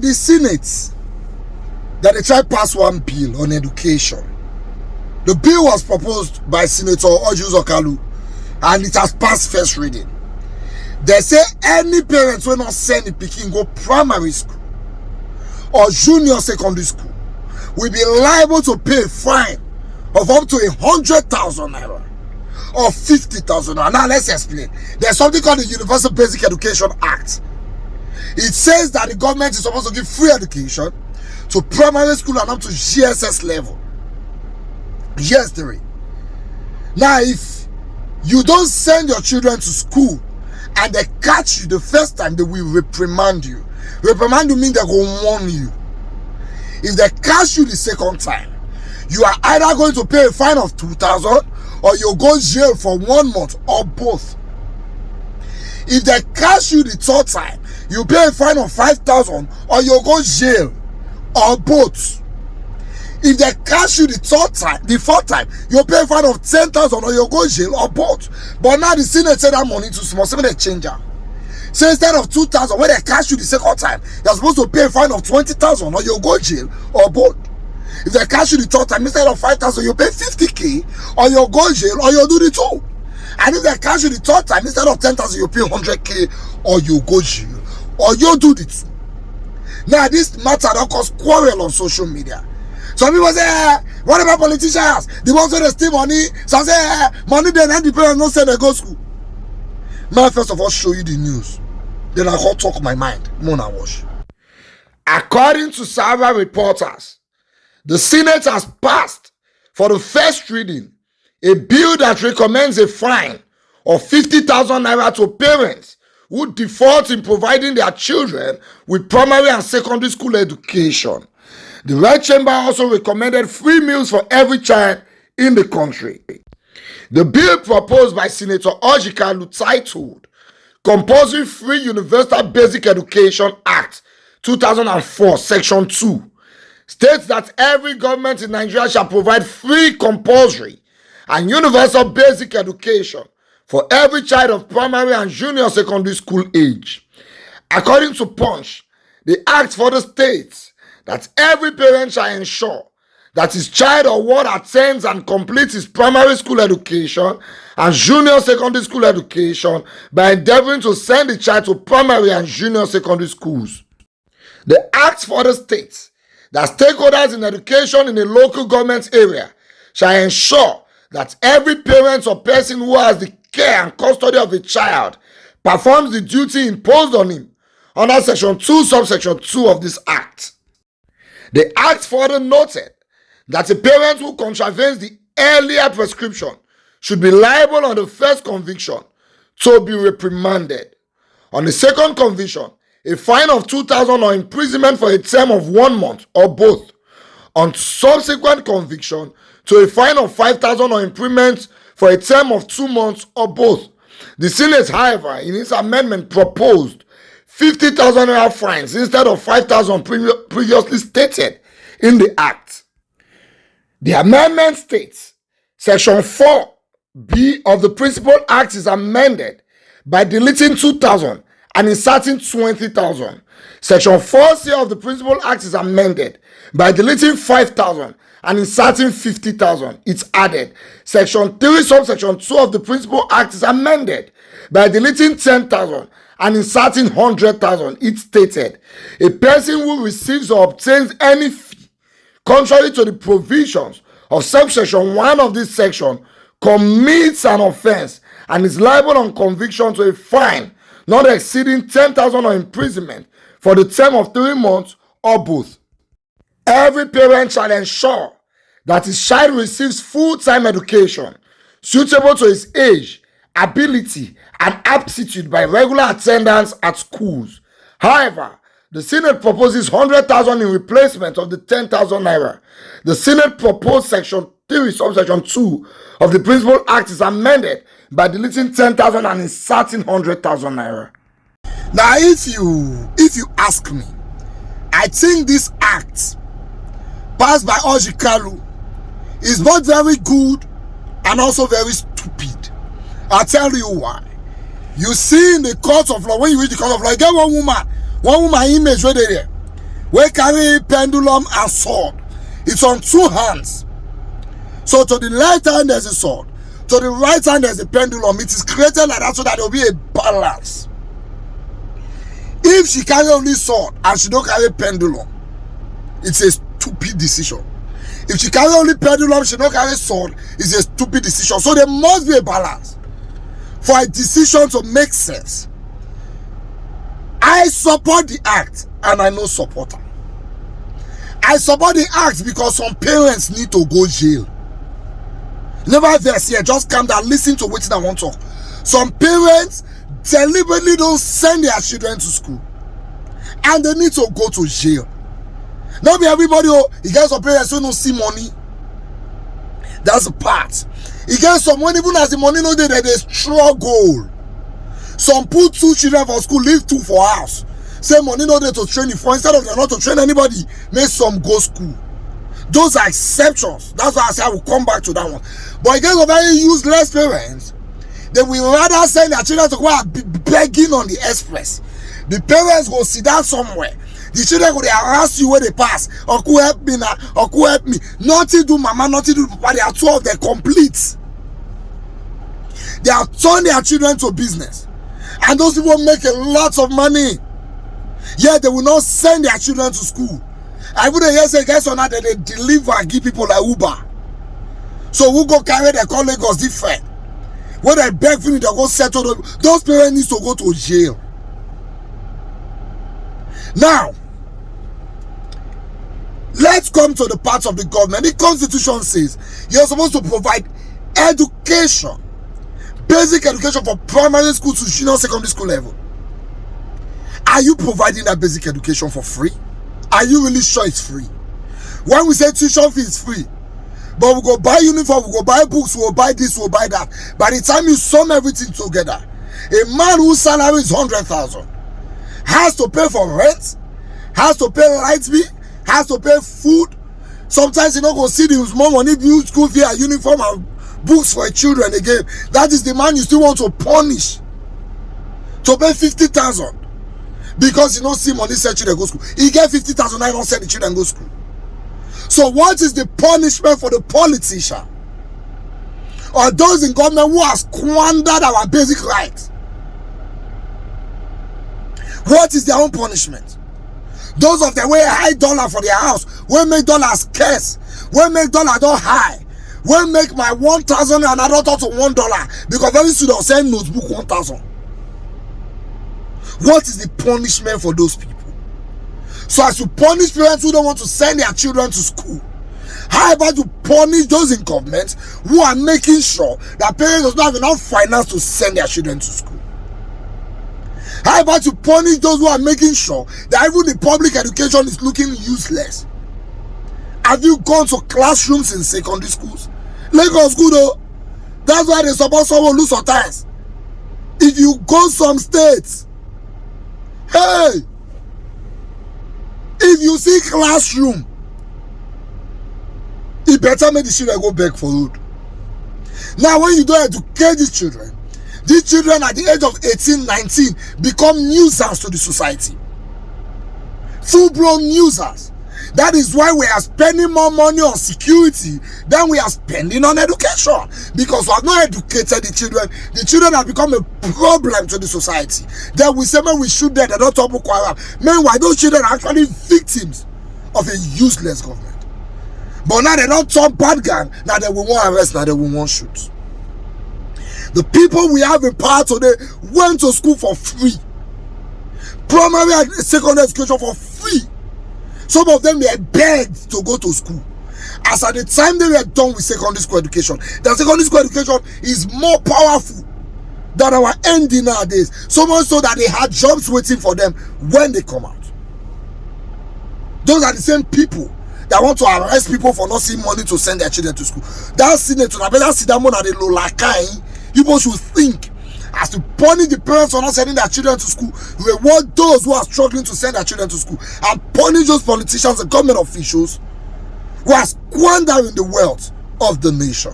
the Senate that they tried pass one bill on education. The bill was proposed by Senator Ojus Okalu and it has passed first reading. They say any parents will not send the pikin go primary school or junior secondary school will be liable to pay a fine of up to 100,000 naira or 50,000 naira. Now let's explain. There's something called the Universal Basic Education Act. It says that the government is supposed to give free education to primary school and up to GSS level. Yes, 3. Now, if you don't send your children to school and they catch you the first time, they will reprimand you. Reprimand you means they will warn you. If they catch you the second time, you are either going to pay a fine of 2,000 or you'll go to jail for 1 month or both. If they catch you the third time, you pay a fine of 5,000 or you'll go to jail or both. If they catch you the fourth time, you'll pay a fine of 10,000 or you'll go to jail or both. But now the Senate said that money too small, so they change that. So instead of 2,000, when they catch you the second time, you're supposed to pay a fine of 20,000 or you'll go to jail or both. If they catch you the third time, instead of 5,000, you pay 50k or you'll go to jail or you'll do the two. And if they catch you the third time, instead of 10,000, you pay 100k or you go to jail or you do the two. Now this matter don't cause quarrel on social media. Some people say, what about politicians? The ones who they steal money. Some say, money then and the parents don't say they go to school. May I first of all show you the news. Then I go talk my mind. Mona wash. According to several reporters, the Senate has passed for the first reading a bill that recommends a fine of 50,000 naira to parents who default in providing their children with primary and secondary school education. The Red Chamber also recommended free meals for every child in the country. The bill proposed by Senator Ojikalu, titled Compulsory Free Universal Basic Education Act 2004, Section 2, states that every government in Nigeria shall provide free, compulsory, and universal basic education for every child of primary and junior secondary school age. According to Punch, the act further states that every parent shall ensure that his child or ward attends and completes his primary school education and junior secondary school education by endeavoring to send the child to primary and junior secondary schools. The act further states that stakeholders in education in a local government area shall ensure that every parent or person who has the care and custody of a child performs the duty imposed on him under Section 2, Subsection 2 of this Act. The Act further noted that a parent who contravenes the earlier prescription should be liable on the first conviction to be reprimanded. On the second conviction, a fine of 2,000 or imprisonment for a term of 1 month or both. On subsequent conviction, to a fine of 5,000 or imprisonment for a term of 2 months or both. The Senate, however, in its amendment proposed 50,000 naira fines instead of 5,000 previously stated in the Act. The amendment states Section 4B of the Principal Act is amended by deleting 2,000 and inserting 20,000. Section 4C of the Principal Act is amended by deleting 5,000 and inserting 50,000. It's added. Section 3, subsection 2 of the Principal Act is amended by deleting 10,000 and inserting 100,000. It stated, a person who receives or obtains any fee contrary to the provisions of subsection 1 of this section commits an offense and is liable on conviction to a fine not exceeding 10,000 or imprisonment for the term of 3 months or both. Every parent shall ensure that his child receives full-time education suitable to his age, ability, and aptitude by regular attendance at schools. However, the Senate proposes 100,000 in replacement of the 10,000 naira. The Senate proposed Section 3, subsection 2 of the Principal Act is amended by deleting 10,000 and inserting 100,000 naira. Now, if you ask me, I think this act passed by Ojikalu is not very good and also very stupid. I'll tell you why. You see in the court of law, when you read the court of law, you get one woman image right there. We carry pendulum and sword. It's on two hands. So to the left hand there's a sword, to the right hand there's a pendulum. It is created like that so that there will be a balance. If she carry only sword and she don't carry pendulum, it's a stupid decision. If she carry only pendulum, she don't carry sword, it's a stupid decision. So there must be a balance for a decision to make sense. I support the act and I no support her. I support the act because some parents need to go jail. Never vex here, just calm down, listen to what I want to talk. Some parents deliberately don't send their children to school and they need to go to jail. Not be everybody, you get some parents who don't see money. That's the part. You get someone, even as the money no dey, they struggle. Some put 2 children for school, leave 2 for house. Say money no dey to train you for, instead of them not to train anybody, make some go school. Those are exceptions. That's why I say I will come back to that one. But you get some very useless parents, they will rather send their children to go and be begging on the express. The parents go sit down somewhere. The children go, they harass you where they pass. Uncle help me now, uncle help me. Nothing do mama, nothing do papa. They are 12, they're complete. They have turned their children to business. And those people make a lot of money. Yet they will not send their children to school. I wouldn't hear say guys on that they deliver and give people like Uber. So who go carry their call Lagos different? When they beg for me, they go settle them. Those parents need to go to jail. Now, let's come to the part of the government. The Constitution says you're supposed to provide education, basic education for primary school to junior secondary school level. Are you providing that basic education for free? Are you really sure it's free? When we say tuition fee is free, but we go buy uniform, we go buy books, we go buy this, we go buy that. By the time you sum everything together, a man whose salary is 100,000 has to pay for rent, has to pay light bill, has to pay food. Sometimes you don't go see the small money, build school fee, and uniform and books for children again. That is the man you still want to punish to pay 50,000 because you don't see money send children go school. He get 50,000, I don't send the children go school. So what is the punishment for the politician or those in government who has squandered our basic rights? What is their own punishment? Those of them wey high dollar for their house, wey make dollar scarce, wey make dollar don high, wey make my 1,000 and another to $1 because very soon they'll send notebook 1,000. What is the punishment for those people? So as you punish parents who don't want to send their children to school, how about you punish those in government who are making sure that parents does not have enough finance to send their children to school? How about you punish those who are making sure that even the public education is looking useless? Have you gone to classrooms in secondary schools? Lagos good though. That's why they support someone lose sometimes. If you go some states, hey, if you see classroom, it better make the children go beg for food. Now when you don't educate these children at the age of 18, 19 become nuisance to the society. Full-blown nuisance. That is why we are spending more money on security than we are spending on education. Because we have not educated the children. The children have become a problem to the society. Then we say, man, we shoot them, they don't talk Boko Haram. Meanwhile, those children are actually victims of a useless government. But now they don't talk bad gang, now they will want arrest, now they will want shoot. The people we have in power today went to school for free. Primary and secondary education for free. Some of them were begged to go to school. As at the time they were done with secondary school education, the secondary school education is more powerful than our ND nowadays. So much so that they had jobs waiting for them when they come out. Those are the same people that want to arrest people for not seeing money to send their children to school. That senator, I better see that money at the low lakai. People should think as to punish the parents for not sending their children to school, reward those who are struggling to send their children to school, and punish those politicians and government officials who are squandering the wealth of the nation.